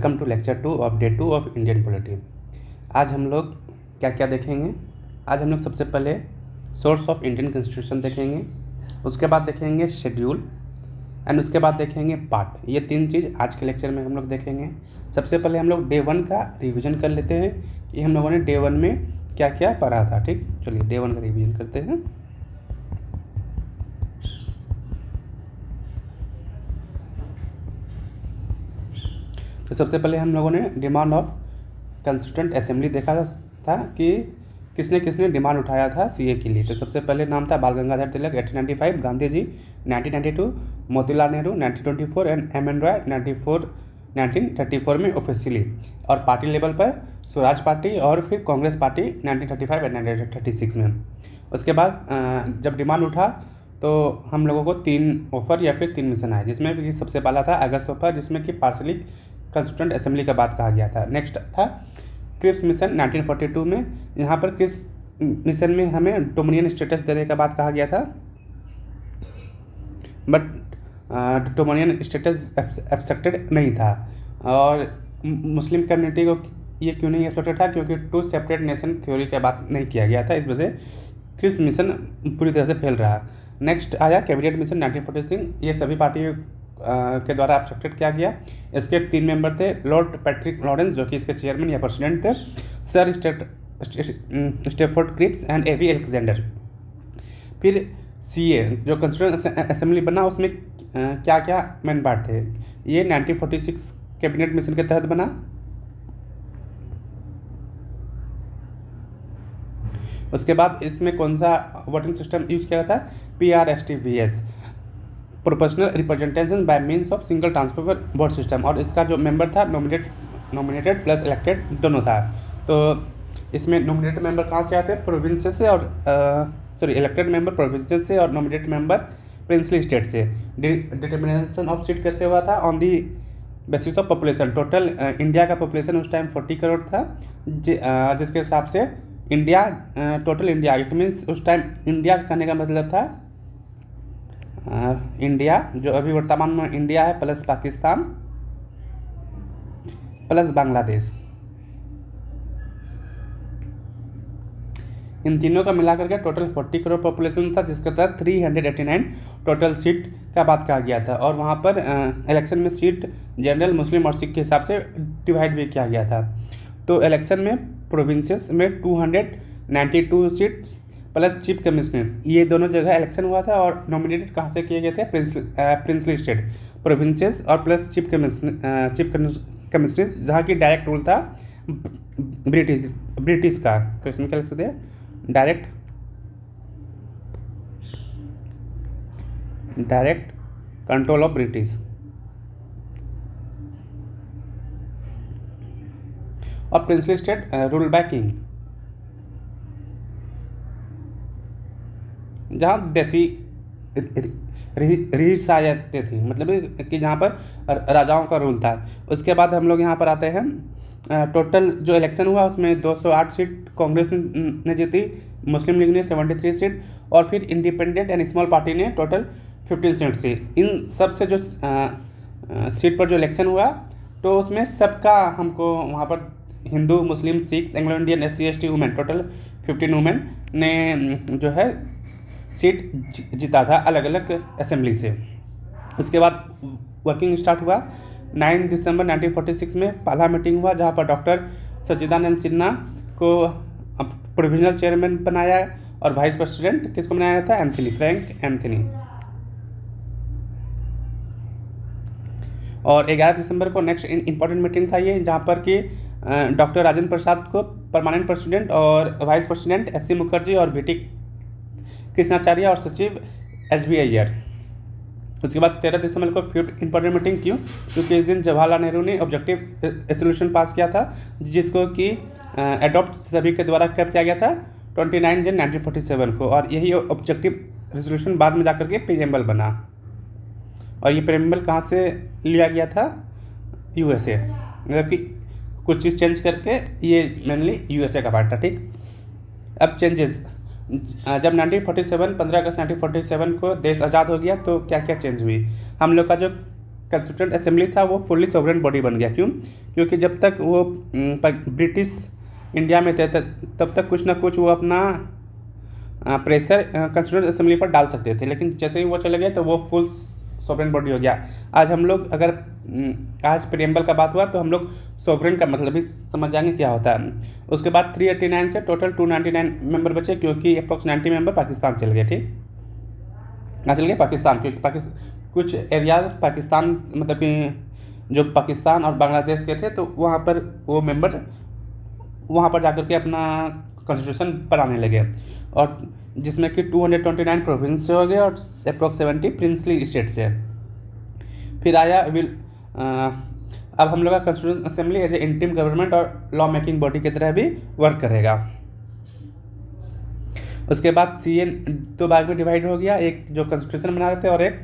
Welcome to lecture 2 of day 2 of Indian polity. आज हम लोग क्या क्या देखेंगे। आज हम लोग सबसे पहले सोर्स ऑफ इंडियन कॉन्स्टिट्यूशन देखेंगे, उसके बाद देखेंगे शेड्यूल एंड उसके बाद देखेंगे पार्ट। ये तीन चीज़ आज के लेक्चर में हम लोग देखेंगे। सबसे पहले हम लोग डे 1 का रिवीजन कर लेते हैं कि हम लोगों ने डे 1 में क्या क्या पढ़ा था। ठीक, चलिए डे 1 का रिवीजन करते हैं। तो सबसे पहले हम लोगों ने डिमांड ऑफ कंस्टिट्यूएंट असेंबली देखा था कि किसने किसने डिमांड उठाया था सीए के लिए। तो सबसे पहले नाम था बाल गंगाधर तिलक 1895, गांधी जी 1992, मोतीलाल नेहरू 1924 एंड एम.एन. रॉय 1934 में ऑफिशियली, और पार्टी लेवल पर स्वराज पार्टी और फिर कांग्रेस पार्टी 1935 एंड 1936 में। उसके बाद जब डिमांड उठा तो हम लोगों को 3 ऑफर या फिर 3 मिशन आए, जिसमें कि सबसे पहला था अगस्त ऑफर, जिसमें कि पार्शली कंस्टिट्यूएंट असेंबली का बात कहा गया था। नेक्स्ट था क्रिप्स मिशन 1942 में, यहाँ पर क्रिप्स मिशन में हमें डोमिनियन स्टेटस देने का बात कहा गया था, बट डोमिनियन स्टेटस एक्सेप्टेड नहीं था। और मुस्लिम कम्युनिटी को ये क्यों नहीं एक्सेप्टेड था, क्योंकि 2 सेपरेट नेशन थ्योरी का बात नहीं किया गया था, इस वजह से क्रिप्स मिशन पूरी तरह से फेल रहा। नेक्स्ट आया कैबिनेट मिशन 1946, ये सभी पार्टियों के द्वारा एक्सेप्टेड किया गया। इसके 3 मेंबर थे, लॉर्ड पैट्रिक लॉरेंस जो कि इसके चेयरमैन या प्रेसिडेंट थे, sir Stafford Cripps and AV Alexander. फिर सीए जो कंस्टिट्यूएंट असेंबली बना, उसमें क्या क्या मेन पार्ट थे। ये 1946 कैबिनेट मिशन के तहत बना। उसके बाद इसमें कौन सा वोटिंग सिस्टम यूज किया था, PRSTVS, proportional representation bye means of single transfer vote system. और इसका जो मेंबर था नॉमिनेटेड प्लस इलेक्टेड दोनों था। तो इसमें नॉमिनेटेड मेंबर कहाँ से आते हैं, प्रोविंसेस से, और इलेक्टेड मेंबर प्रोविंसेस से और नॉमिनेटेड मेंबर प्रिंसली स्टेट से। डिटर्मिनेशन ऑफ सीट कैसे हुआ था, on the basis of population. Total India का पॉपुलेशन उस टाइम 40 करोड़ था, जिसके हिसाब से India total India, it means उस टाइम इंडिया कहने का मतलब था इंडिया जो अभी वर्तमान में इंडिया है प्लस पाकिस्तान प्लस बांग्लादेश, इन तीनों का मिलाकर के टोटल 40 करोड़ पॉपुलेशन था, जिसके तहत 389 टोटल सीट का बात कहा गया था। और वहाँ पर इलेक्शन में सीट जनरल, मुस्लिम और सिख के हिसाब से डिवाइड भी किया गया था। तो इलेक्शन में प्रोविंसेस में 292 सीट्स प्लस चीफ कमिश्नर्स, ये दोनों जगह इलेक्शन हुआ था। और नॉमिनेटेड कहाँ से किए गए थे, प्रिंसली स्टेट, प्रोविंसेस और प्लस चीफ कमिश्नर्स, जहाँ की डायरेक्ट रूल था ब्रिटिश का। तो इसमें क्या लिख सकते हैं, डायरेक्ट कंट्रोल ऑफ ब्रिटिश। और princely state rule by king, जहाँ देसी रियासतें थी, मतलब कि जहाँ पर राजाओं का रूल था। उसके बाद हम लोग यहाँ पर आते हैं, टोटल जो इलेक्शन हुआ उसमें 208 सीट कांग्रेस ने जीती, मुस्लिम लीग ने 73 सीट, और फिर इंडिपेंडेंट एंड स्मॉल पार्टी ने टोटल 15 सीट थी। इन सब से जो सीट पर जो इलेक्शन हुआ, तो उसमें सबका हमको वहाँ पर हिंदू, मुस्लिम, Sikh, Anglo Indian, SC ST women, total 15 women ने जो है सीट जीता था अलग अलग असेंबली से। उसके बाद वर्किंग स्टार्ट हुआ। 9 दिसंबर 1946 में पहला मीटिंग हुआ, जहाँ पर डॉक्टर सच्चिदानंद सिन्हा को प्रोविजनल चेयरमैन बनाया, और वाइस प्रेसिडेंट किसको बनाया था, फ्रैंक एंथनी। और 11 दिसंबर को नेक्स्ट इंपॉर्टेंट मीटिंग था ये, जहाँ पर कि डॉक्टर राजेंद्र प्रसाद को परमानेंट प्रेसिडेंट और वाइस प्रेसिडेंट SC मुखर्जी और VT कृष्णाचार्य और सचिव HB अय्यर। उसके बाद 13 दिसंबर को फिफ्थ इंपॉर्टेंट मीटिंग क्यों, क्योंकि इस दिन जवाहरलाल नेहरू ने ऑब्जेक्टिव रेजोल्यूशन पास किया था, जिसको कि एडॉप्ट सभी के द्वारा कब किया गया था, 29 जन 1947 को। और यही ऑब्जेक्टिव रेजोल्यूशन बाद में जाकर के प्रीएम्बल बना। और ये प्रीएम्बल कहाँ से लिया गया था, USA, मतलब कि कुछ चीज़ चेंज करके ये मेनली USA का पार्ट था। ठीक, अब चेंजेस, जब 1947 15 अगस्त 1947 को देश आज़ाद हो गया, तो क्या क्या चेंज हुई। हम लोग का जो कंस्टिट्यूएंट असेंबली था वो फुल्ली सॉवरेन बॉडी बन गया। क्यों? क्योंकि जब तक वो ब्रिटिश इंडिया में थे तब तक कुछ ना कुछ वो अपना प्रेशर कंस्टिट्यूएंट असेंबली पर डाल सकते थे, लेकिन जैसे ही वो चले गए तो वो फुल सॉवरेन बॉडी हो गया। आज हम लोग अगर आज प्रीएम्बल का बात हुआ तो हम लोग सॉवरेन का मतलब भी समझ जाएंगे क्या होता है। उसके बाद 389 से टोटल 299 मेंबर बचे, क्योंकि अप्रॉक्स 90 मेंबर पाकिस्तान चल गए। ठीक, चल गए पाकिस्तान, क्योंकि कुछ एरिया पाकिस्तान मतलब कि जो पाकिस्तान और बांग्लादेश के थे तो वहाँ पर वो मेंबर वहाँ पर जाकर के अपना कॉन्स्टिट्यूशन बनाने लगे, और जिसमें कि 229 प्रोविंस से हो गए और अप्रॉक्स 70 प्रिंसली स्टेट से। फिर आया अब हम लोग का constitution assembly as a interim government और लॉ मेकिंग बॉडी की तरह भी वर्क करेगा। उसके बाद CN 2 भाग में डिवाइड हो गया, एक जो कॉन्स्टिट्यूशन बना रहे थे और एक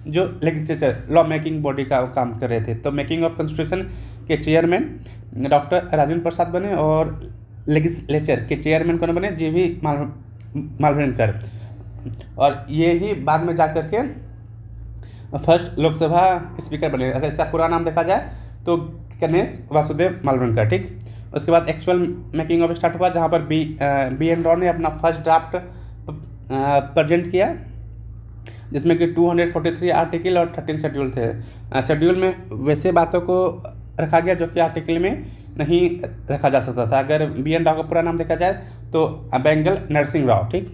जो लेजिस्लेचर लॉ मेकिंग बॉडी का काम कर रहे थे। तो मेकिंग ऑफ कॉन्स्टिट्यूशन के चेयरमैन डॉक्टर राजेंद्र प्रसाद बने और लेजिस्लेचर के चेयरमैन कौन बने? GV मालविनकर, और ये ही बाद में जाकर के फर्स्ट लोकसभा स्पीकर बने। अगर इसका पूरा नाम देखा जाए तो गणेश वासुदेव मालविनकर। ठीक, उसके बाद एक्चुअल मेकिंग ऑफ स्टार्ट हुआ, जहाँ पर बी एन रॉ ने अपना फर्स्ट ड्राफ्ट प्रेजेंट किया, जिसमें कि 243 आर्टिकल और 13 शेड्यूल थे। शेड्यूल में वैसे बातों को रखा गया जो कि आर्टिकल में नहीं रखा जा सकता था। अगर बी एन राव का पूरा नाम देखा जाए तो बेंगल नरसिंह राव। ठीक,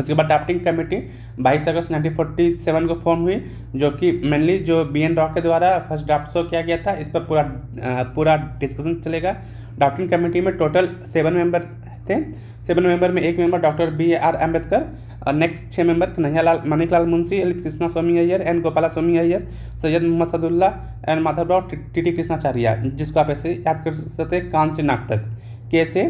उसके बाद ड्राफ्टिंग कमेटी 22 अगस्त 1947 को फॉर्म हुई, जो कि मेनली जो बी एन राव के द्वारा फर्स्ट ड्राफ्ट शो किया गया था। इस पर पूरा डिस्कशन चलेगा। ड्राफ्टिंग कमेटी में टोटल 7 मेंबर थे। 7 मेंबर में एक मेंबर डॉक्टर BR अम्बेडकर, और नेक्स्ट 6 मेंबर कन्हैयालाल मानिकलाल मुंशी, ललित कृष्णा स्वामी अय्यर, एन गोपाला स्वामी अय्यर, सैयद मोहम्मद सदुल्ला, एन माधवराव, TT कृष्णाचार्य, जिसको आप ऐसे याद कर सकते हैं कान से नाक तक। के से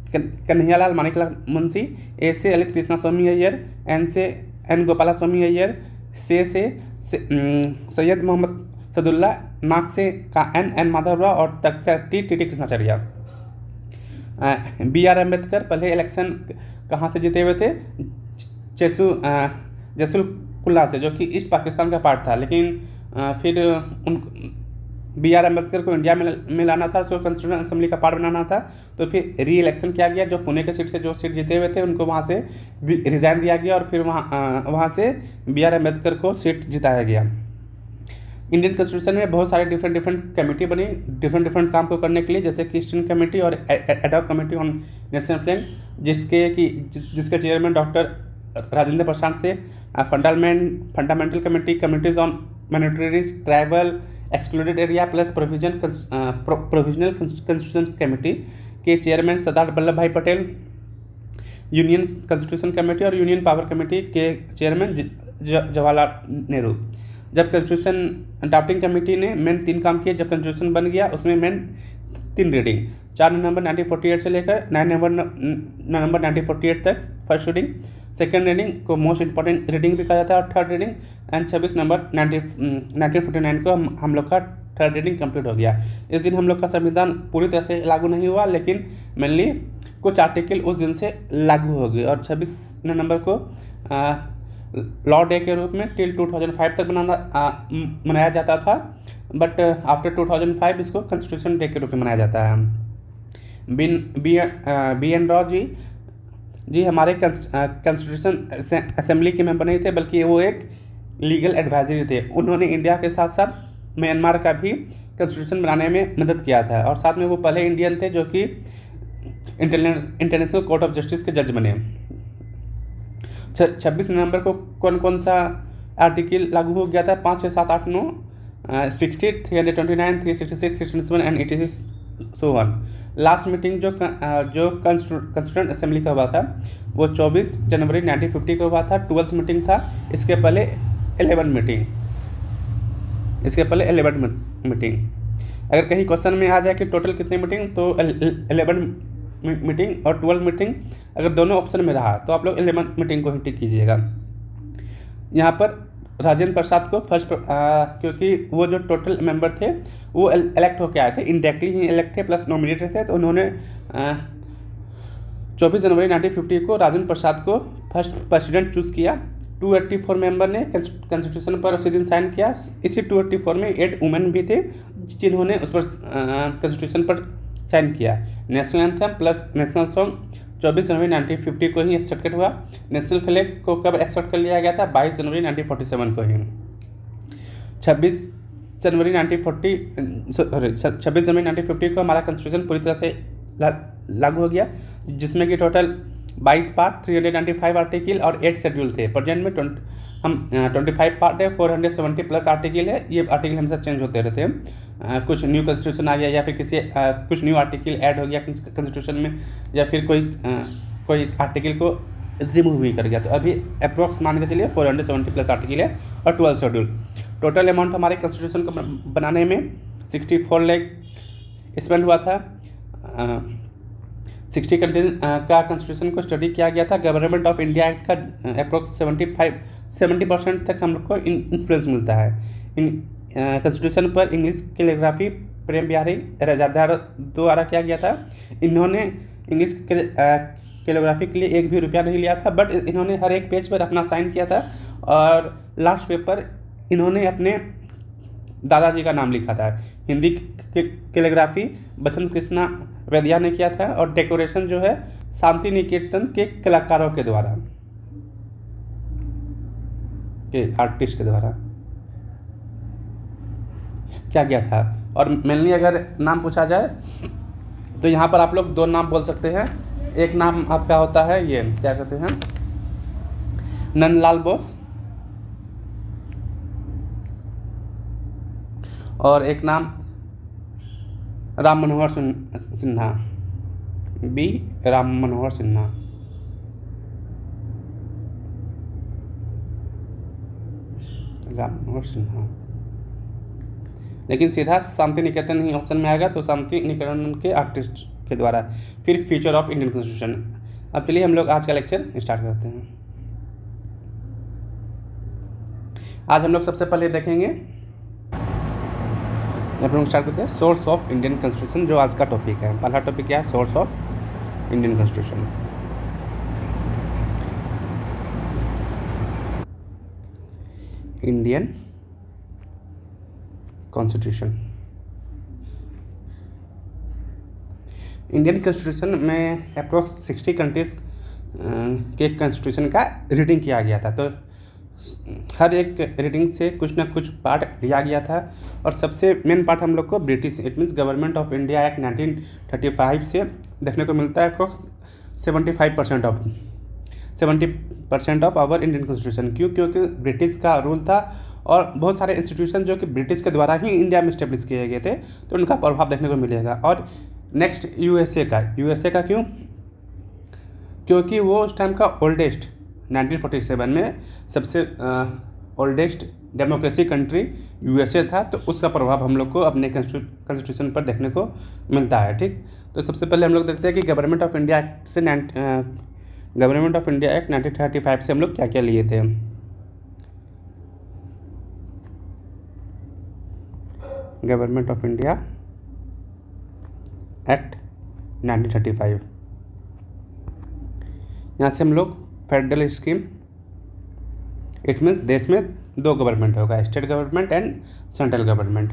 कन्हैयालाल मानिकलाल मुंशी, ए से ललित कृष्णा स्वामी अय्यर, एन से एन गोपाला स्वामी अय्यर, से सैयद मोहम्मद सदुल्ला, नाक से एन माधवराव और तक से TT कृष्णाचार्य। BR अम्बेडकर पहले इलेक्शन कहाँ से जीते हुए थे? जैसुल कुल्ला से, जो कि ईस्ट पाकिस्तान का पार्ट था, लेकिन फिर उन BR अम्बेडकर को इंडिया में लाना था, सो कॉन्स्टिट्यूशन असेंबली का पार्ट बनाना था। तो फिर री इलेक्शन किया गया, जो पुणे के सीट से जो सीट जीते हुए थे उनको वहाँ से रिजाइन दिया गया, और फिर वहाँ से BR अम्बेडकर को सीट जिताया गया। इंडियन कॉन्स्टिट्यूशन में बहुत सारे डिफरेंट कमेटी बनी डिफरेंट काम को करने के लिए, जैसे कि ईस्टर्न कमेटी और ad hoc committee on national plan, जिसके चेयरमैन डॉक्टर राजेंद्र प्रसाद से fundamental committees on minorities, tribal, excluded area plus provisional constitution committee के चेयरमैन सरदार वल्लभ भाई पटेल, यूनियन कॉन्स्टिट्यूशन कमेटी और यूनियन पावर कमेटी के चेयरमैन जवाहरलाल नेहरू। जब कॉन्स्टिट्यूशन ड्राफ्टिंग कमेटी ने main 3 काम किए, जब कॉन्स्टिट्यूशन बन गया उसमें मेन 3 रीडिंग, 4 नवंबर 1948 से लेकर 9 नवंबर 1948 तक फर्स्ट रीडिंग, सेकेंड रीडिंग को मोस्ट इंपॉर्टेंट रीडिंग भी कहा जाता है, और थर्ड रीडिंग एंड 26 नवंबर 1949 को हम लोग का थर्ड रीडिंग कंप्लीट हो गया। इस दिन हम लोग का संविधान पूरी तरह से लागू नहीं हुआ, लेकिन मेनली कुछ आर्टिकल उस दिन से लागू हो गए, और 26 नवंबर को लॉ डे के रूप में टिल 2005 तक मनाया जाता था, बट आफ्टर 2005 इसको कॉन्स्टिट्यूशन डे के रूप में मनाया जाता है। बी एन राव जी हमारे कॉन्स्टिट्यूशन असेंबली के मेंबर नहीं थे, बल्कि वो एक लीगल एडवाइजरी थे। उन्होंने इंडिया के साथ साथ म्यांमार का भी कॉन्स्टिट्यूशन बनाने में मदद किया था, और साथ में वो पहले इंडियन थे जो कि इंटरनेशनल कोर्ट ऑफ जस्टिस के जज बने। 26 नवंबर को कौन सा आर्टिकल लागू हो गया था? 5, 6, 7, 8, 9, 60, 329, 366, 607 and 86 so one. Last meeting जो कॉन्स्टिट्यूएंट असेंबली का हुआ था वो 24 जनवरी 1950 को हुआ था। 12th मीटिंग था। इसके पहले 11 मीटिंग। अगर कहीं क्वेश्चन में आ जाए कि टोटल कितनी मीटिंग, तो 11 मीटिंग और 12 मीटिंग अगर दोनों ऑप्शन में रहा तो आप लोग 11 मीटिंग को ही टिक कीजिएगा। यहाँ पर राजेंद्र प्रसाद को फर्स्ट क्योंकि वो जो टोटल मेंबर थे वो इलेक्ट होकर आए थे, इनडायरेक्टली ही इलेक्ट थे प्लस नॉमिनेटेड थे, तो उन्होंने 24 जनवरी 1950 को राजेंद्र प्रसाद को फर्स्ट प्रेसिडेंट चूज़ किया। 284 मेंबर ने कॉन्स्टिट्यूशन पर उसी दिन साइन किया। इसी 284 में 8 वुमेन भी थे जिन्होंने उस पर कॉन्स्टिट्यूशन पर साइन किया। National anthem plus national song 24 जनवरी 1950 को ही एक्सेप्ट हुआ। नेशनल फ्लैग को कब एक्सेप्ट कर लिया गया था? 22 जनवरी 1947 को ही। 26 जनवरी 1950 को हमारा कॉन्स्टिट्यूशन पूरी तरह से लागू हो गया, जिसमें कि टोटल 22 पार्ट, 395 आर्टिकल और 8 शेड्यूल थे। प्रेजेंट में 25 पार्ट है, 470 प्लस आर्टिकल है। ये आर्टिकल हमेशा चेंज होते रहते हैं। कुछ न्यू कॉन्स्टिट्यूशन आ गया या फिर कुछ न्यू आर्टिकल ऐड हो गया कॉन्स्टिट्यूशन में, या फिर कोई आर्टिकल को रिमूव भी कर गया। तो अभी अप्रॉक्स मान के चलिए 470 प्लस आर्टिकल है और 12 शेड्यूल। टोटल अमाउंट हमारे कॉन्स्टिट्यूशन को बनाने में 64 लाख स्पेंड हुआ था। 60 कंट्रीज का कॉन्स्टिट्यूशन को स्टडी किया गया था। गवर्नमेंट ऑफ इंडिया एक्ट का अप्रॉक्स 70% तक हम लोग को इन्फ्लुएंस मिलता है। इन कॉन्स्टिट्यूशन पर इंग्लिश कैलीग्राफी प्रेम बिहारी रजादार द्वारा किया गया था। इन्होंने इंग्लिश कैलीग्राफी के लिए एक भी रुपया नहीं लिया था, बट इन्होंने हर एक पेज पर अपना साइन किया था और लास्ट पेपर इन्होंने अपने दादाजी का नाम लिखा था। हिंदी कैलीग्राफी बसंत कृष्णा वैद्या ने किया था और डेकोरेशन जो है शांति निकेतन के कलाकारों के द्वारा, के आर्टिस्ट के द्वारा क्या गया था। और मेनली अगर नाम पूछा जाए तो यहाँ पर आप लोग 2 नाम बोल सकते हैं। एक नाम आपका होता है ये क्या कहते हैं, नंदलाल बोस, और एक नाम राम मनोहर सिन्हा, बी राम मनोहर सिन्हा। राम मनोहर सिन्हा, लेकिन सीधा शांति निकेतन ही ऑप्शन में आएगा, तो शांति निकेतन के आर्टिस्ट के द्वारा। फिर फ्यूचर ऑफ इंडियन कॉन्स्टिट्यूशन। अब चलिए हम लोग आज का लेक्चर स्टार्ट करते हैं। आज हम लोग सबसे पहले देखेंगे, हम लोग स्टार्ट करते हैं सोर्स ऑफ इंडियन कॉन्स्टिट्यूशन, जो आज का टॉपिक है। पहला टॉपिक क्या है? Source of Indian constitution. Indian constitution, Indian constitution में अप्रोक्स 60 कंट्रीज के कॉन्स्टिट्यूशन का रीडिंग किया गया था। तो हर एक रीडिंग से कुछ ना कुछ पार्ट लिया गया था और सबसे मेन पार्ट हम लोग को British, it means government of India act 1935 से देखने को मिलता है। Approx 70% of our Indian constitution. क्योंकि ब्रिटिश का रूल था और बहुत सारे इंस्टीट्यूशन जो कि ब्रिटिश के द्वारा ही इंडिया में इस्टेब्लिश किए गए थे, तो उनका प्रभाव देखने को मिलेगा। और नेक्स्ट यूएसए का क्यों? क्योंकि वो उस टाइम का ओल्डेस्ट 1947 में सबसे ओल्डेस्ट डेमोक्रेसी कंट्री यूएसए था, तो उसका प्रभाव हम लोग को अपने कॉन्स्टिट्यूशन पर देखने को मिलता है। ठीक, तो सबसे पहले हम लोग देखते हैं कि गवर्नमेंट ऑफ इंडिया एक्ट 1935 से हम लोग क्या क्या लिए थे। गवर्नमेंट ऑफ इंडिया एक्ट 1935, यहाँ से हम लोग फेडरल स्कीम, इट मीन्स देश में 2 गवर्नमेंट होगा, state government and central government.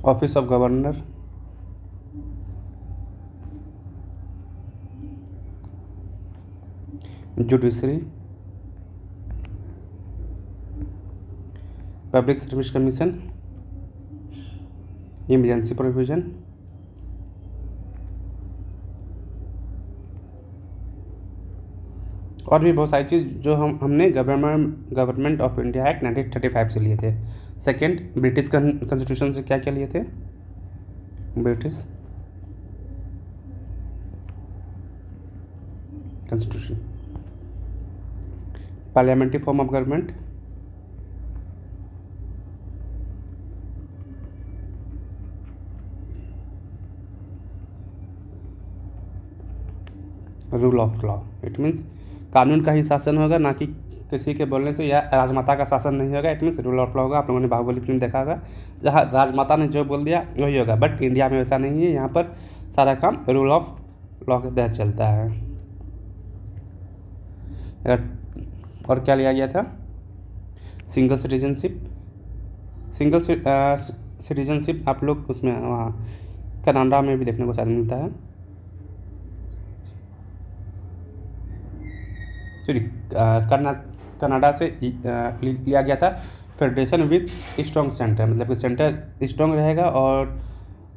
Office of governor, judiciary, public service commission, emergency provision, और भी बहुत सारी चीज़ जो हमने गवर्नमेंट ऑफ इंडिया एक्ट 1935 से लिए थे। सेकंड, ब्रिटिश कॉन्स्टिट्यूशन से क्या क्या लिए थे? British constitution, parliamentary form of government, rule of law, it means कानून का ही शासन होगा, ना कि किसी के बोलने से, या राजमाता का शासन नहीं होगा। It means rule of law होगा। आप लोगों ने बाहुबली फिल्म देखा होगा, जहाँ राजमाता ने जो बोल दिया वही होगा, बट इंडिया में वैसा नहीं है। यहाँ पर सारा काम रूल ऑफ लॉ के तहत चलता है। और क्या लिया गया था, सिंगल सिटीजनशिप आप लोग उसमें वहाँ कनाडा में भी देखने को शायद मिलता है, सॉरी कनाडा से लिया गया था। फेडरेशन विथ स्ट्रॉन्ग सेंटर, मतलब कि सेंटर स्ट्रॉन्ग रहेगा और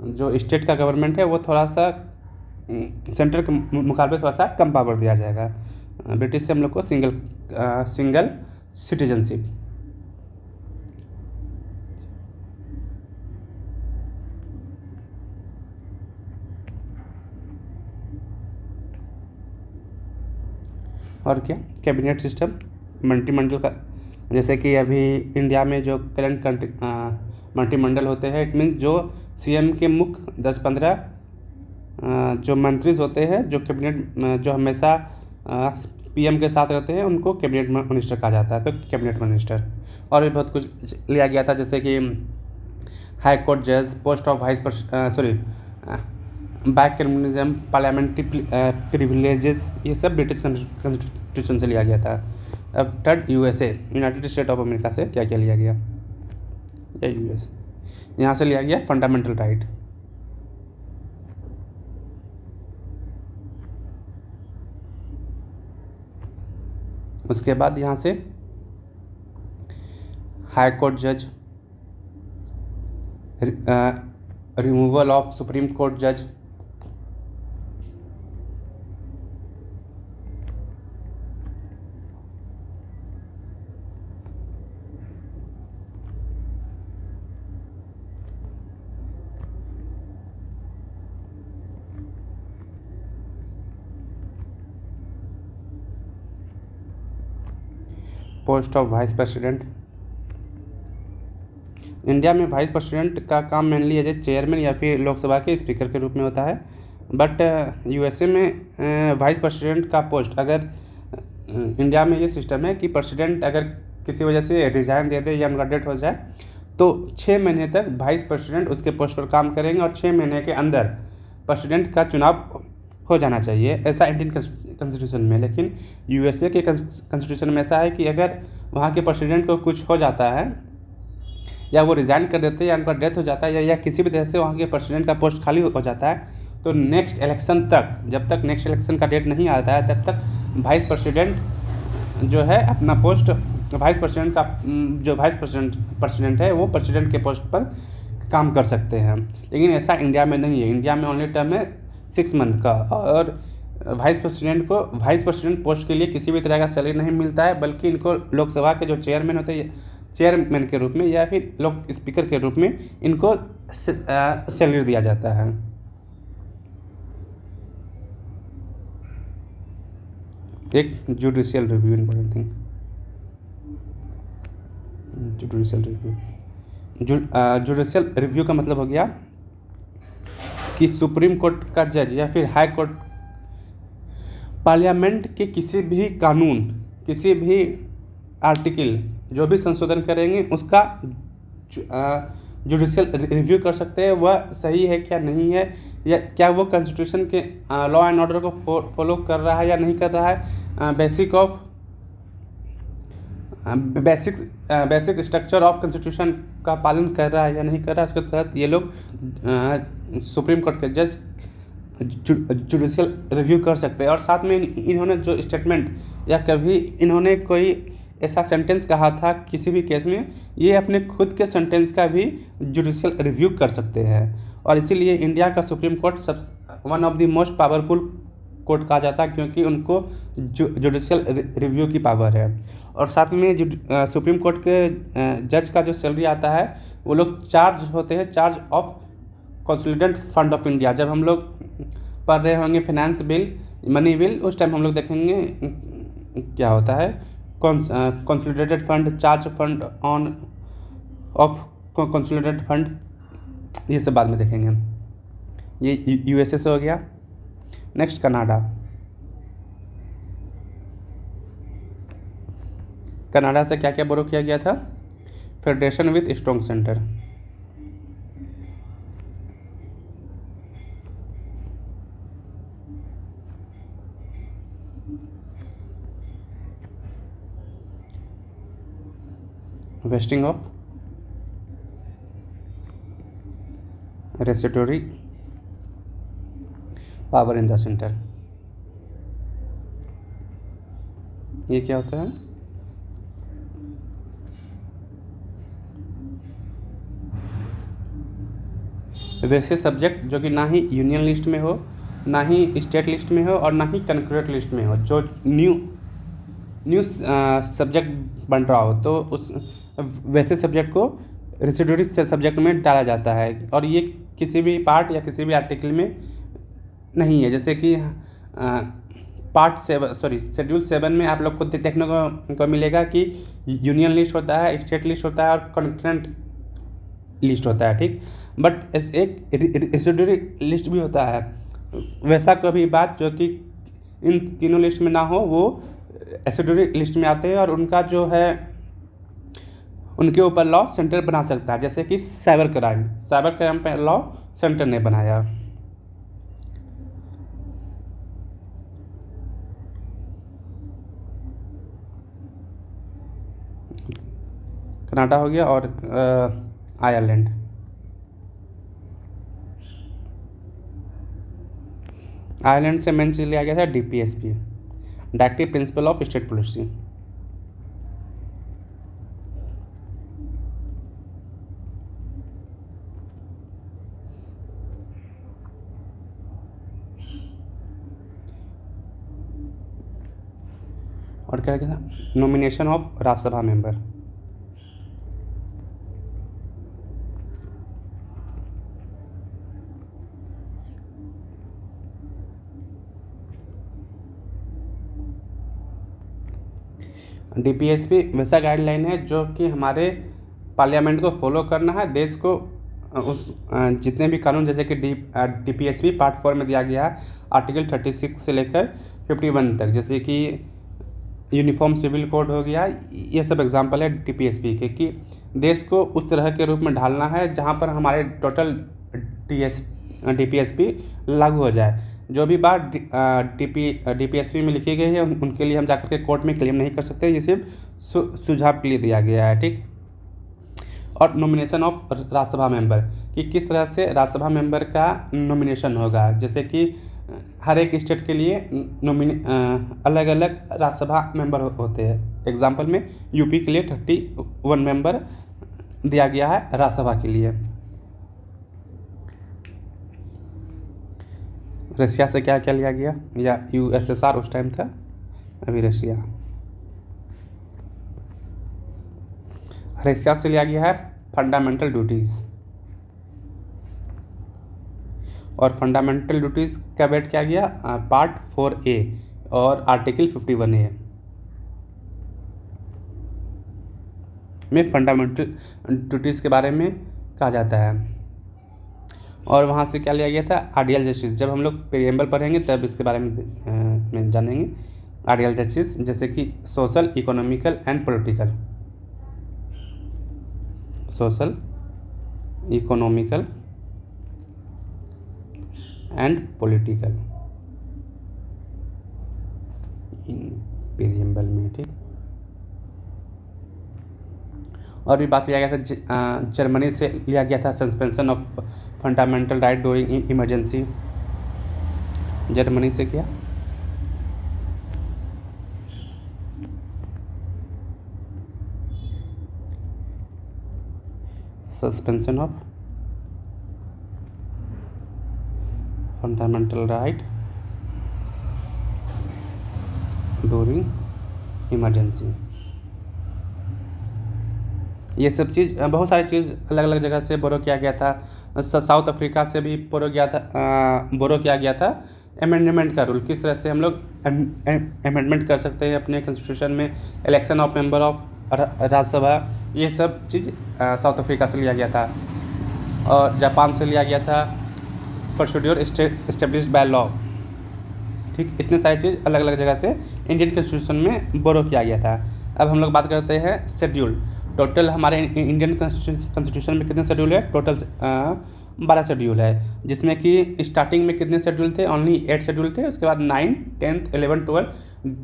जो स्टेट का गवर्नमेंट है वो थोड़ा सा सेंटर के मुकाबले थोड़ा सा कम पावर दिया जाएगा। ब्रिटिश से हम लोग को सिंगल सिटीजनशिप। और क्या, कैबिनेट सिस्टम मंत्रिमंडल का, जैसे कि अभी इंडिया में जो करंट मंत्रिमंडल होते हैं, इट मीन्स जो सीएम के मुख्य 10-15 जो मंत्रीज होते हैं, जो कैबिनेट जो हमेशा पीएम के साथ रहते हैं, उनको कैबिनेट मिनिस्टर कहा जाता है, तो कैबिनेट मिनिस्टर। और भी बहुत कुछ लिया गया था, जैसे कि हाई कोर्ट जज, post of back communism, parliamentary privileges, ये सब ब्रिटिश कॉन्स्टिट्यूशन से लिया गया था। अब third, USA, United state of America से क्या क्या लिया गया, या यूएस, यहाँ से लिया गया फंडामेंटल राइट। उसके बाद यहाँ से हाई कोर्ट जज, रिमूवल ऑफ सुप्रीम कोर्ट जज, post of vice president. India में वाइस प्रेसिडेंट का काम मेनली एज ए चेयरमैन या फिर लोकसभा के स्पीकर के रूप में होता है, बट यूएसए में वाइस प्रेसिडेंट का पोस्ट, अगर इंडिया में ये सिस्टम है कि प्रेसिडेंट अगर किसी वजह से रिजाइन दे दे या उनका डेथ हो जाए तो 6 महीने तक वाइस प्रेसिडेंट उसके पोस्ट पर काम करेंगे और 6 महीने के अंदर प्रेसिडेंट का चुनाव हो जाना चाहिए, ऐसा इंडियन कॉन्स्टिट्यूशन में। लेकिन यूएसए के कॉन्स्टिट्यूशन में ऐसा है कि अगर वहाँ के प्रेसिडेंट को कुछ हो जाता है या वो रिज़ाइन कर देते हैं या उनका डेथ हो जाता है या किसी भी तरह से वहाँ के प्रेसिडेंट का पोस्ट खाली हो जाता है, तो नेक्स्ट इलेक्शन तक, जब तक नेक्स्ट इलेक्शन का डेट नहीं आता है तब तक वाइस प्रेसिडेंट जो है अपना पोस्ट, वाइस प्रेसिडेंट का जो वाइस प्रेसिडेंट है वो प्रेसिडेंट के पोस्ट पर काम कर सकते हैं। लेकिन ऐसा इंडिया में नहीं है, इंडिया में ओनली टर्म है 6 मंथ का, और वाइस प्रेसिडेंट को वाइस प्रेसिडेंट पोस्ट के लिए किसी भी तरह का सैलरी नहीं मिलता है, बल्कि इनको लोकसभा के जो चेयरमैन होते हैं, चेयरमैन के रूप में या फिर लोक स्पीकर के रूप में इनको सैलरी दिया जाता है। एक judicial review, important thing, judicial review. Judicial review का मतलब हो गया कि सुप्रीम कोर्ट का जज या फिर हाई कोर्ट पार्लियामेंट के किसी भी कानून, किसी भी आर्टिकल जो भी संशोधन करेंगे उसका जुडिशियल रिव्यू कर सकते हैं, वह सही है क्या नहीं है, या क्या वो कॉन्स्टिट्यूशन के लॉ एंड ऑर्डर को फॉलो कर रहा है या नहीं कर रहा है, बेसिक स्ट्रक्चर ऑफ कॉन्स्टिट्यूशन का पालन कर रहा है या नहीं कर रहा है। उसके तहत ये लोग सुप्रीम कोर्ट के जज जुडिशियल रिव्यू कर सकते हैं। और साथ में इन्होंने जो स्टेटमेंट या कभी इन्होंने कोई ऐसा सेंटेंस कहा था किसी भी केस में, ये अपने खुद के सेंटेंस का भी जुडिशियल रिव्यू कर सकते हैं। और इसीलिए इंडिया का supreme court one of the most powerful court कहा जाता है, क्योंकि उनको जुडिशियल रिव्यू की पावर है। और साथ में सुप्रीम कोर्ट के जज का जो सैलरी आता है वो लोग चार्ज होते हैं, charge of consolidated fund of India. जब हम लोग पढ़ रहे होंगे फाइनेंस बिल, मनी बिल, उस टाइम हम लोग देखेंगे क्या होता है consolidated fund, charge fund on off consolidated fund, ये सब बाद में देखेंगे हम। ये यूएसए से हो गया। Next Canada. कनाडा से क्या क्या बोरो किया गया था, federation with strong centre. Vesting of residuary power in the centre. ये क्या होता है? वैसे सब्जेक्ट जो कि ना ही यूनियन लिस्ट में हो, ना ही स्टेट लिस्ट में हो और ना ही कंकरेंट लिस्ट में हो, जो न्यू सब्जेक्ट बन रहा हो, तो उस वैसे सब्जेक्ट को रेसिड्यूरी सब्जेक्ट में डाला जाता है। और ये किसी भी पार्ट या किसी भी आर्टिकल में नहीं है। जैसे कि शेड्यूल 7 में आप लोग को देखने को मिलेगा कि यूनियन लिस्ट होता है, स्टेट लिस्ट होता है और कंकरेंट लिस्ट होता है, ठीक। बट एक रेसिड्यूरी लिस्ट भी होता है। वैसा कभी बात जो कि इन तीनों लिस्ट में ना हो, वो रेसिड्यूरी लिस्ट में आते हैं और उनका जो है उनके ऊपर लॉ सेंटर बना सकता है। जैसे कि साइबर क्राइम पे लॉ सेंटर ने बनाया। कनाडा हो गया और आयरलैंड। आयरलैंड से मेन चीज लिया गया था DPSP, directive principle of state policy. और क्या था? Nomination of Rajya Sabha member. DPSP वैसा गाइडलाइन है जो कि हमारे पार्लियामेंट को फॉलो करना है। देश को उस जितने भी कानून, जैसे कि DPSP पार्ट 4 में दिया गया है, आर्टिकल 36 से लेकर 51 तक, जैसे कि यूनिफॉर्म सिविल कोड हो गया, ये सब एग्जांपल है DPSP के, कि देश को उस तरह के रूप में ढालना है जहां पर हमारे टोटल DPSP लागू हो जाए। जो भी बात DPSP में लिखी गई है उनके लिए हम जाकर के कोर्ट में क्लेम नहीं कर सकते, ये सिर्फ सुझाव के लिए दिया गया है, ठीक। और नॉमिनेशन ऑफ राज्यसभा मेंबर, कि किस तरह से राज्यसभा मेंबर का नॉमिनेशन होगा। जैसे कि हर एक स्टेट के लिए अलग अलग राज्यसभा मेंबर होते हैं। एग्जाम्पल में यूपी के लिए 31 मेंबर दिया गया है राज्यसभा के लिए। रशिया से क्या क्या लिया गया, या USSR उस टाइम था, अभी रशिया से लिया गया है फंडामेंटल ड्यूटीज़। और फंडामेंटल ड्यूटीज़ का वेट क्या गया, पार्ट 4A और आर्टिकल 51A में फंडामेंटल ड्यूटीज़ के बारे में कहा जाता है। और वहाँ से क्या लिया गया था, आइडियल जस्टिस। जब हम लोग प्रीएम्बल पढ़ेंगे तब इसके बारे में जानेंगे। आइडियल जस्टिस जैसे कि social, economical and political. Social, economical and political preamble में, ठीक। और भी बात लिया गया था, जर्मनी से लिया गया था suspension of fundamental right during emergency. Germany से किया suspension of fundamental right during emergency. ये सब चीज़, बहुत सारी चीज़ अलग अलग जगह से बोरो किया गया था। साउथ अफ्रीका से भी बोरो किया गया था। अमेंडमेंट का रूल, किस तरह से हम लोग अमेंडमेंट कर सकते हैं अपने कॉन्स्टिट्यूशन में, election of member of Rajya Sabha, ये सब चीज़ साउथ अफ्रीका से लिया गया था। और जापान से लिया गया था प्रोसीड्योर एस्टेब्लिश्ड बाय लॉ, ठीक। इतने सारी चीज़ अलग अलग जगह से इंडियन कॉन्स्टिट्यूशन में बोरो किया गया था। अब हम लोग बात करते हैं शेड्यूल। टोटल हमारे इंडियन कॉन्स्टिट्यूशन में कितने शेड्यूल है, टोटल 12 शेड्यूल है, जिसमें कि स्टार्टिंग में कितने शेड्यूल थे, ओनली 8 शेड्यूल थे। उसके बाद 9, 10, 11, 12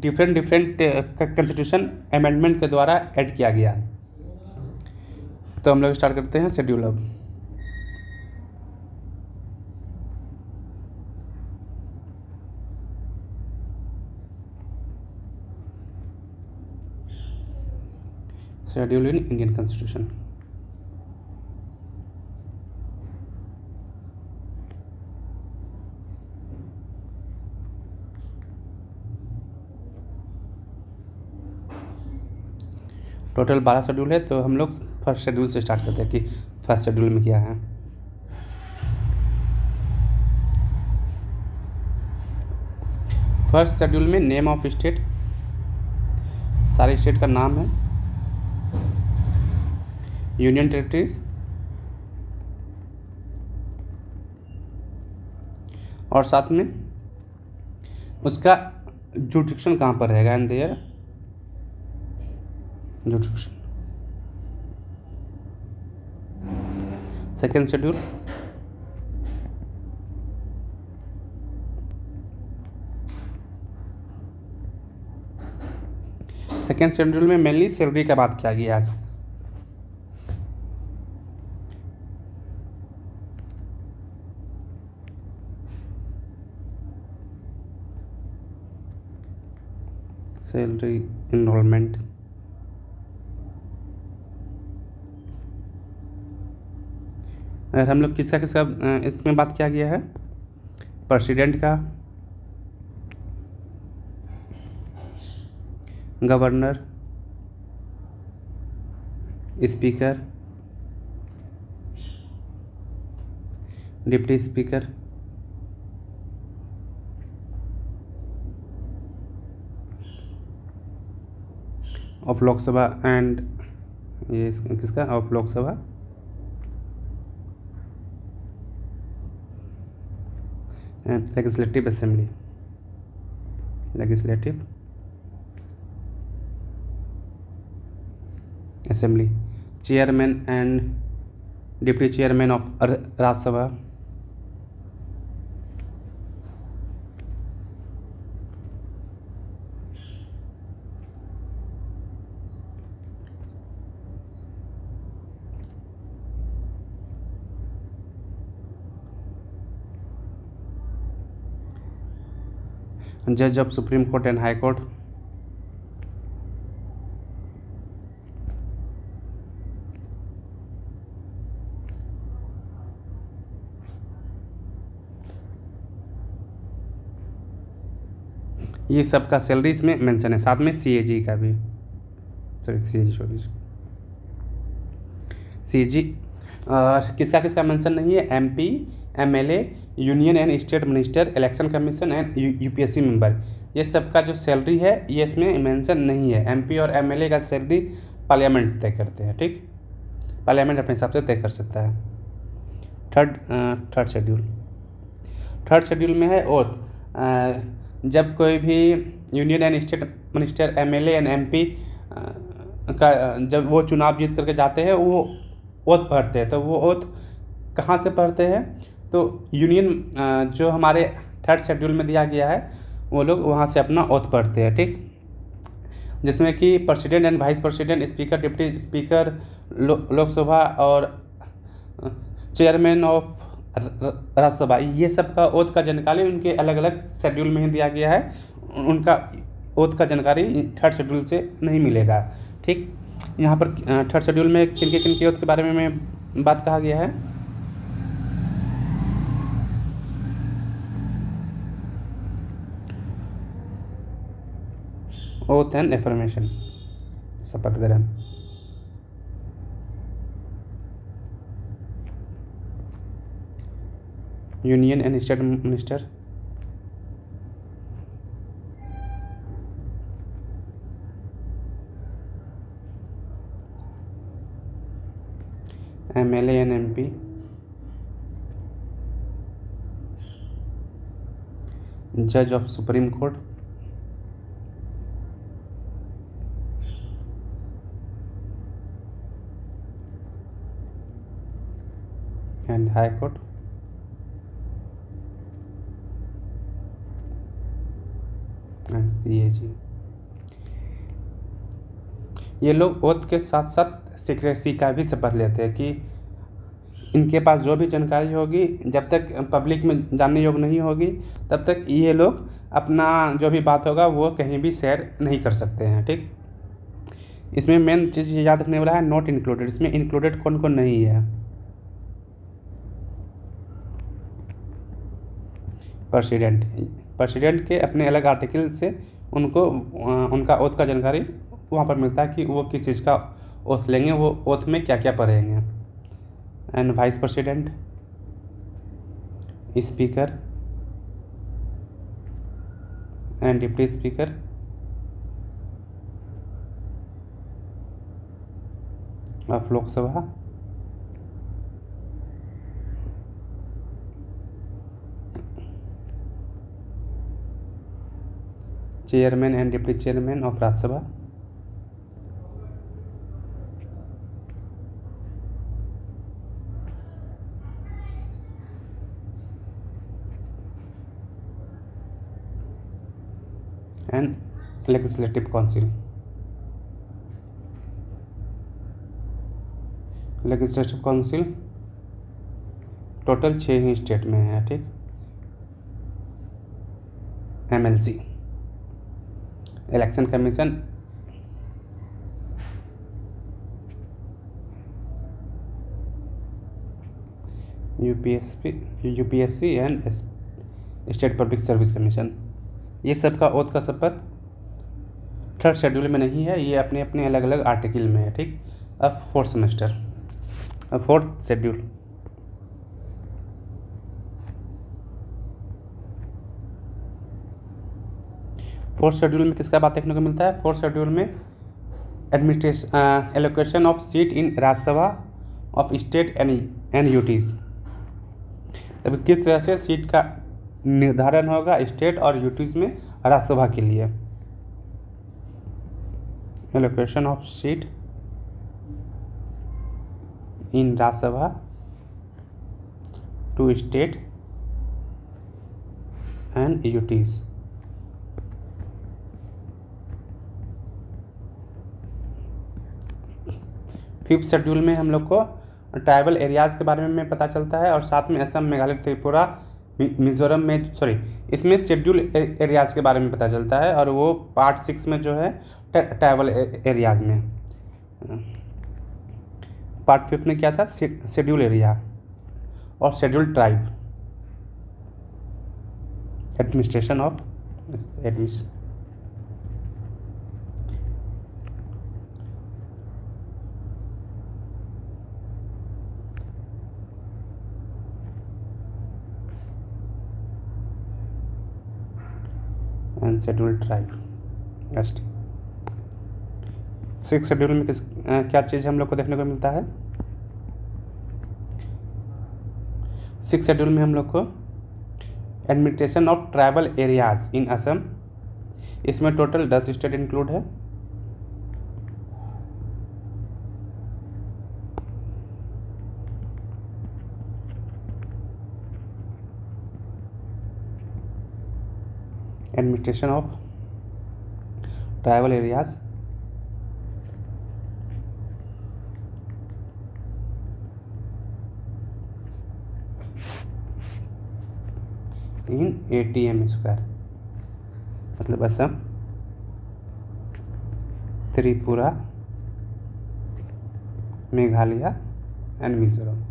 डिफरेंट कॉन्स्टिट्यूशन अमेंडमेंट के द्वारा ऐड किया गया। तो हम लोग स्टार्ट करते हैं शेड्यूल अब। Schedule in Indian constitution. Total 12 schedule है, तो हम लोग फर्स्ट शेड्यूल से स्टार्ट करते हैं कि फर्स्ट शेड्यूल में क्या है। फर्स्ट शेड्यूल में नेम ऑफ स्टेट, सारे स्टेट का नाम है, यूनियन टेरिटरीज और साथ में उसका जुडिक्शन कहाँ पर रहेगा and their jurisdiction. Second schedule में मेनली सैलरी का बात किया गया है। सैलरी इनरोलमेंट, अगर हम लोग किसका किसका इसमें बात किया गया है, प्रेसिडेंट का, governor, speaker, deputy speaker, of Lok Sabha and ये किसका of Lok Sabha and legislative assembly, legislative assembly, chairman and deputy chairman of Rajya Sabha, जज of supreme court and high court, ये सब का सैलरी इसमें मेंशन है, साथ में सीएजी का भी, सॉरी सीएजी और किसका किसका मेंशन नहीं है, MP, MLA, union and state minister, election commission and UPSC member, ये सब का जो सैलरी है ये इसमें मेंशन नहीं है। एमपी और एमएलए का सैलरी पार्लियामेंट तय करते हैं, ठीक, पार्लियामेंट अपने हिसाब से तय कर सकता है। थर्ड शेड्यूल में है ओथ, जब कोई भी union and state minister, MLA and MP का जब वो चुनाव जीत करके जाते हैं वो ओथ पढ़ते हैं, तो वो ओथ कहाँ से पढ़ते हैं, तो यूनियन जो हमारे थर्ड शेड्यूल में दिया गया है वो लोग वहाँ से अपना ओथ पढ़ते हैं, ठीक, जिसमें कि president and vice president, speaker, deputy speaker, Lok Sabha और चेयरमैन ऑफ राज्यसभा, ये सब का ओथ का जानकारी उनके अलग अलग शेड्यूल में ही दिया गया है, उनका ओथ का जानकारी थर्ड शेड्यूल से नहीं मिलेगा, ठीक। यहाँ पर थर्ड शेड्यूल में किन के ओथ के बारे में बात कहा गया है, ओथ एंड एफर्मेशन, शपथ ग्रहण, union and state minister, MLA and MP, जज of supreme court, and high court, and CAG, ये लोग ओथ के साथ साथ सीक्रेसी का भी शपथ लेते हैं कि इनके पास जो भी जानकारी होगी, जब तक पब्लिक में जानने योग्य नहीं होगी, तब तक ये लोग अपना जो भी बात होगा वो कहीं भी शेयर नहीं कर सकते हैं। ठीक, इसमें मेन चीज़ याद रखने वाला है नॉट इंक्लूडेड। इसमें इंक्लूडेड कौन कौन नहीं है? प्रेसिडेंट के अपने अलग आर्टिकल से उनको उनका ओथ का जानकारी वहाँ पर मिलता है कि वो किस चीज़ का ओथ लेंगे, वो ओथ में क्या क्या पढ़ेंगे। And vice president, speaker and deputy speaker, of Lok Sabha, chairman and deputy chairman of Rajya Sabha, and legislative council. Legislative council total 6 he state में है। ठीक, MLC, election commission, UPSC and state public service commission. ये सब का ओथ का शपथ 3rd schedule में नहीं है, ये अपने अपने अलग अलग आर्टिकल में है। ठीक, अब 4th semester, 4th schedule. Fourth schedule में किसका बात देखने को मिलता है? 4th शेड्यूल में administration allocation of seat in Rajya Sabha of state and UTs. तब किस तरह से सीट का निर्धारण होगा स्टेट और यूटीज में राज्यसभा के लिए। Allocation of seat in Rajya Sabha to state and UTs. Fifth schedule में हम लोग को ट्राइबल एरियाज़ के बारे में पता चलता है और साथ में असम, मेघालय, त्रिपुरा, मिजोरम में इसमें शेड्यूल एरियाज़ के बारे में पता चलता है। और वो पार्ट 6 में जो है ट्राइबल एरियाज़ में। पार्ट 5 में क्या था? शेड्यूल एरिया और schedule tribe, administration of and schedule tribe ST. 6th schedule में क्या चीज़ हम लोग को देखने को मिलता है? 6th शेड्यूल में हम लोग को administration of tribal areas in Assam, इसमें टोटल 10 स्टेट इंक्लूड है। Administration of tribal areas in ATM square, मतलब Assam, Tripura, Meghalaya and Mizoram.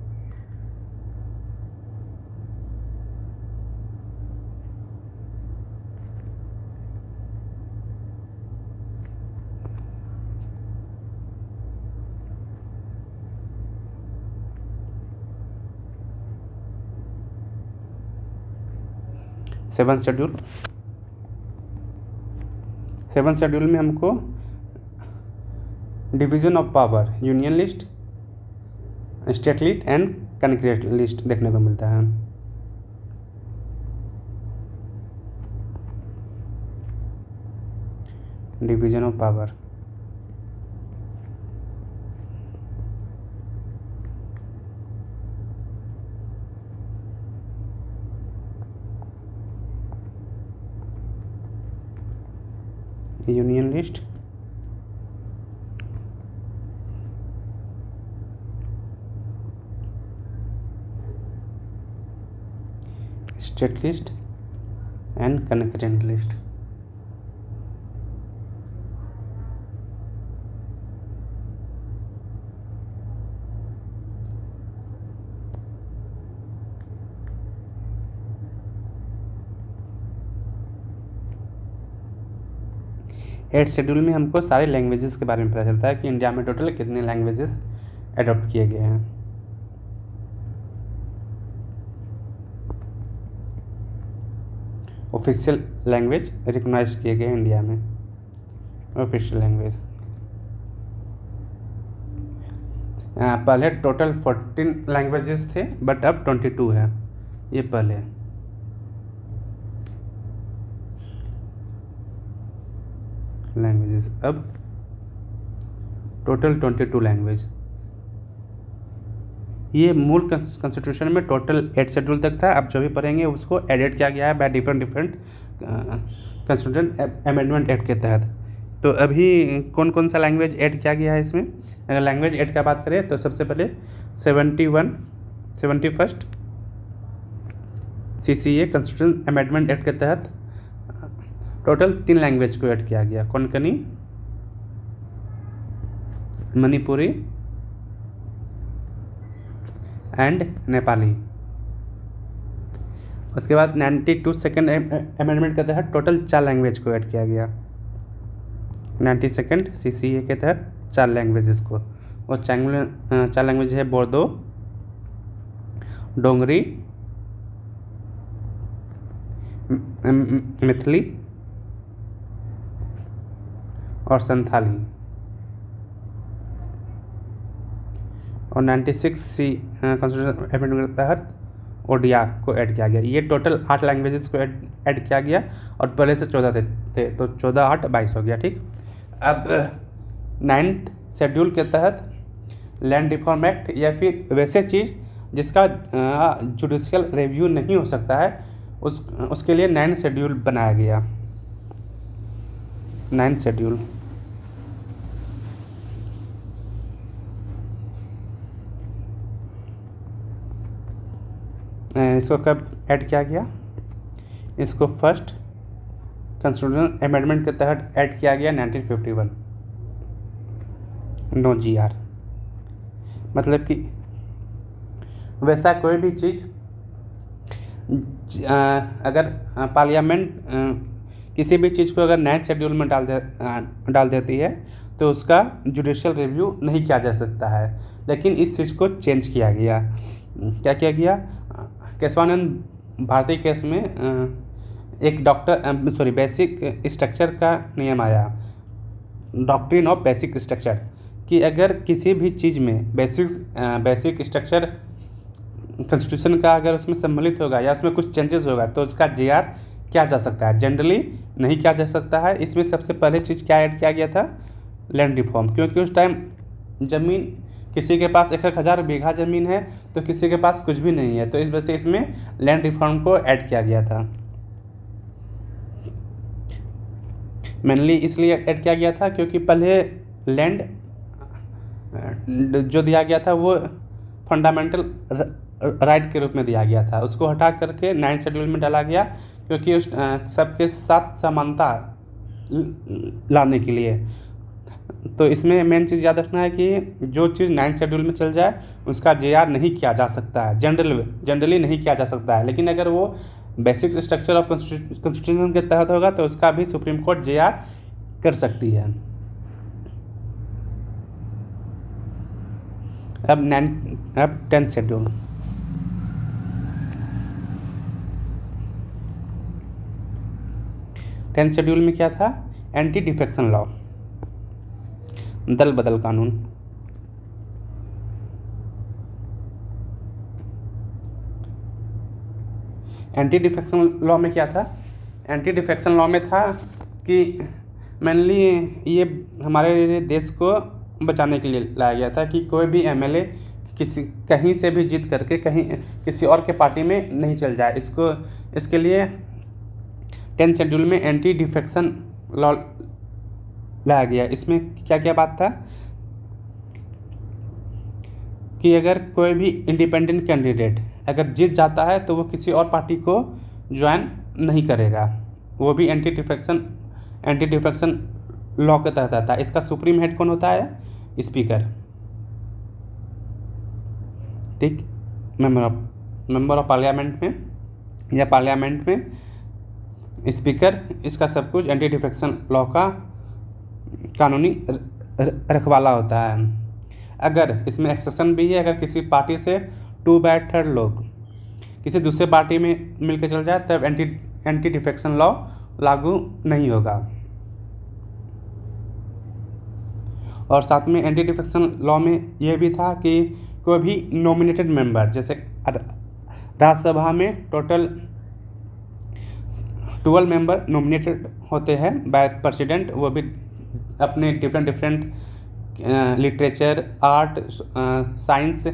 Seventh schedule में हमको division of power, union list, state list and concurrent list देखने को मिलता है। Division of power, union list, state list and concurrent list. Eighth schedule में हमको सारे लैंग्वेजेस के बारे में पता चलता है कि इंडिया में टोटल कितने लैंग्वेजेस अडॉप्ट किए गए हैं। ऑफिशियल लैंग्वेज रिकॉग्नाइज किए गए इंडिया में, ऑफिशियल लैंग्वेज। पहले टोटल 14 लैंग्वेजेस थे बट अब 22 है, ये पहले। लैंग्वेजेस अब टोटल 22 लैंग्वेज। ये मूल कॉन्स्टिट्यूशन में टोटल 8 शेड्यूल तक था, अब जो भी पढ़ेंगे उसको एडिट किया गया है by different constitution amendment act के तहत। तो अभी कौन कौन सा लैंग्वेज ऐड किया गया है इसमें? अगर लैंग्वेज ऐड का बात करें तो सबसे पहले 71st CCA constitution amendment act के तहत टोटल 3 लैंग्वेज को ऐड किया गया, कोंकणी, मणिपुरी एंड नेपाली। उसके बाद 92 सेकेंड अमेंडमेंट के तहत टोटल 4 लैंग्वेज को ऐड किया गया। 92nd CCA के तहत 4 लैंग्वेजेस को, और 4 लैंग्वेज है बोडो, डोंगरी, मैथिली और संथाली। और 96C कॉन्स्टिट्यूशन अमेंडमेंट के तहत ओडिया को ऐड किया गया। ये टोटल 8 लैंग्वेजेस को ऐड किया गया और पहले से 14 थे, तो 14 8 22 हो गया। ठीक, अब 9th शेड्यूल के तहत लैंड रिफॉर्म एक्ट या फिर वैसे चीज़ जिसका जुडिशियल रिव्यू नहीं हो सकता है, उसके लिए 9th शेड्यूल बनाया गया। 9th शेड्यूल इसको कब ऐड किया गया? इसको फर्स्ट कॉन्स्टिट्यूशन अमेंडमेंट के तहत ऐड किया गया 1951, नो GR। मतलब कि वैसा कोई भी चीज़ अगर पार्लियामेंट किसी भी चीज़ को अगर 9th शेड्यूल में डाल देती है तो उसका जुडिशियल रिव्यू नहीं किया जा सकता है। लेकिन इस चीज़ को चेंज किया गया। क्या किया गया? केशवानंद भारती केस में एक बेसिक स्ट्रक्चर का नियम आया, डॉक्ट्रिन ऑफ बेसिक स्ट्रक्चर, कि अगर किसी भी चीज़ में बेसिक स्ट्रक्चर कॉन्स्टिट्यूशन का अगर उसमें सम्मिलित होगा या उसमें कुछ चेंजेस होगा तो उसका JR किया जा सकता है, जनरली नहीं किया जा सकता है। इसमें सबसे पहले चीज़ क्या ऐड किया गया था? लैंड रिफॉर्म, क्योंकि उस टाइम ज़मीन किसी के पास 1,000 बीघा ज़मीन है तो किसी के पास कुछ भी नहीं है, तो इस वजह से इसमें लैंड रिफॉर्म को ऐड किया गया था। मेनली इसलिए ऐड किया गया था क्योंकि पहले लैंड जो दिया गया था वो फंडामेंटल राइट के रूप में दिया गया था, उसको हटा करके 9th शेड्यूल में डाला गया क्योंकि उस सबके साथ समानता लाने के लिए। तो इसमें मेन चीज़ याद रखना है कि जो चीज़ 9th शेड्यूल में चल जाए उसका JR नहीं किया जा सकता है, जनरली नहीं किया जा सकता है। लेकिन अगर वो बेसिक स्ट्रक्चर ऑफ कॉन्स्टिट्यूशन के तहत होगा तो उसका भी सुप्रीम कोर्ट JR कर सकती है। अब 10th शेड्यूल। 10th शेड्यूल में क्या था? एंटी डिफेक्शन लॉ, दल बदल कानून। एंटी डिफेक्शन लॉ में क्या था? एंटी डिफेक्शन लॉ में था कि मेनली ये हमारे देश को बचाने के लिए लाया गया था कि कोई भी MLA कहीं से भी जीत करके कहीं किसी और के पार्टी में नहीं चल जाए। इसके लिए 10th शेड्यूल में एंटी डिफेक्शन लॉ लाया गया। इसमें क्या क्या बात था? कि अगर कोई भी इंडिपेंडेंट कैंडिडेट अगर जीत जाता है तो वो किसी और पार्टी को ज्वाइन नहीं करेगा, वो भी एंटी डिफेक्शन लॉ के तहत आता है। इसका सुप्रीम हेड कौन होता है? स्पीकर, ठीक। मेंबर ऑफ पार्लियामेंट में या पार्लियामेंट में स्पीकर इसका सब कुछ एंटी डिफेक्शन लॉ का कानूनी रखवाला होता है। अगर इसमें एक्सेप्शन भी है, अगर किसी पार्टी से 2/3 लोग किसी दूसरे पार्टी में मिलकर चल जाए तब एंटी डिफेक्शन लॉ लागू नहीं होगा। और साथ में एंटी डिफेक्शन लॉ में यह भी था कि कोई भी नॉमिनेटेड मेंबर, जैसे राज्यसभा में टोटल 12 मेंबर नॉमिनेटेड होते हैं बाय प्रेसिडेंट, वो भी अपने डिफरेंट लिटरेचर, आर्ट, साइंस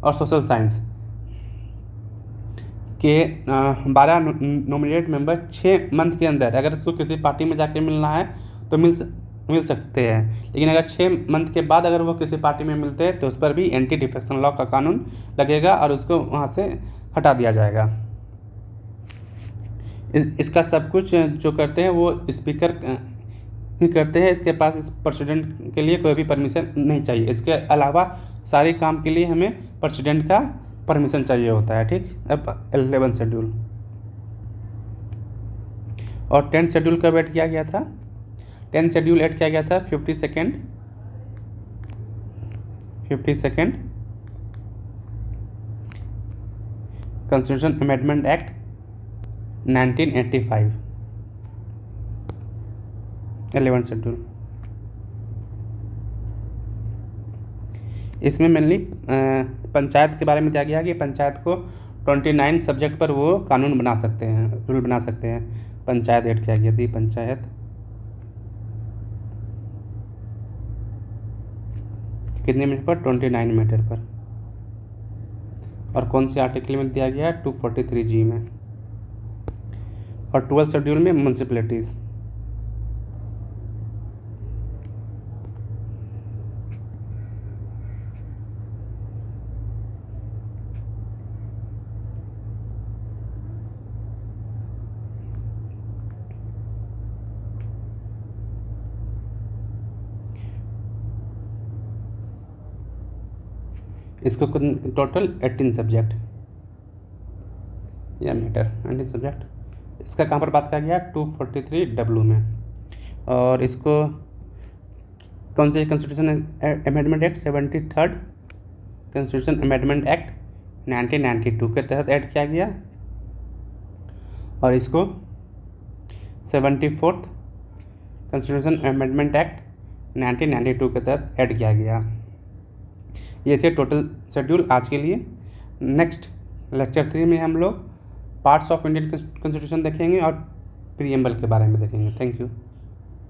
और सोशल साइंस के 12 नॉमिनेटेड मेंबर 6 मंथ के अंदर अगर उसको किसी पार्टी में जाके मिलना है तो मिल सकते हैं। लेकिन अगर 6 मंथ के बाद अगर वो किसी पार्टी में मिलते हैं तो उस पर भी एंटी डिफेक्शन लॉ का कानून लगेगा और उसको वहाँ से हटा दिया जाएगा। इसका सब कुछ जो करते हैं वो स्पीकर ही करते हैं। इसके पास इस प्रेसिडेंट के लिए कोई भी परमिशन नहीं चाहिए। इसके अलावा सारे काम के लिए हमें प्रेसिडेंट का परमिशन चाहिए होता है, ठीक। अब 11 शेड्यूल और 10 शेड्यूल कब ऐड किया गया था? 10 शेड्यूल ऐड किया गया था 52nd constitution amendment act 1985, 11 schedule. इसमें मेनली पंचायत के बारे में दिया गया कि पंचायत को 29 सब्जेक्ट पर वो कानून बना सकते हैं, रूल बना सकते हैं। पंचायत ऐड किया गया थी, पंचायत कितने मीटर पर? 29 मीटर पर। और कौन से आर्टिकल में दिया गया है? 243G में। और 12 शेड्यूल में म्यूनसिपैलिटीज़। इसको टोटल 18 सब्जेक्ट या मीटर 18 सब्जेक्ट। इसका कहाँ पर बात किया गया? 243W में। और इसको कौन से constitution amendment act 73rd constitution amendment act 1992 के तहत ऐड किया गया। और इसको 74th कॉन्स्टिट्यूशन अमेंडमेंट एक्ट 1992 के तहत ऐड किया गया। ये थे टोटल शेड्यूल आज के लिए। नेक्स्ट लेक्चर 3 में हम लोग पार्ट्स ऑफ इंडियन कॉन्स्टिट्यूशन देखेंगे और प्रीएम्बल के बारे में देखेंगे। Thank you.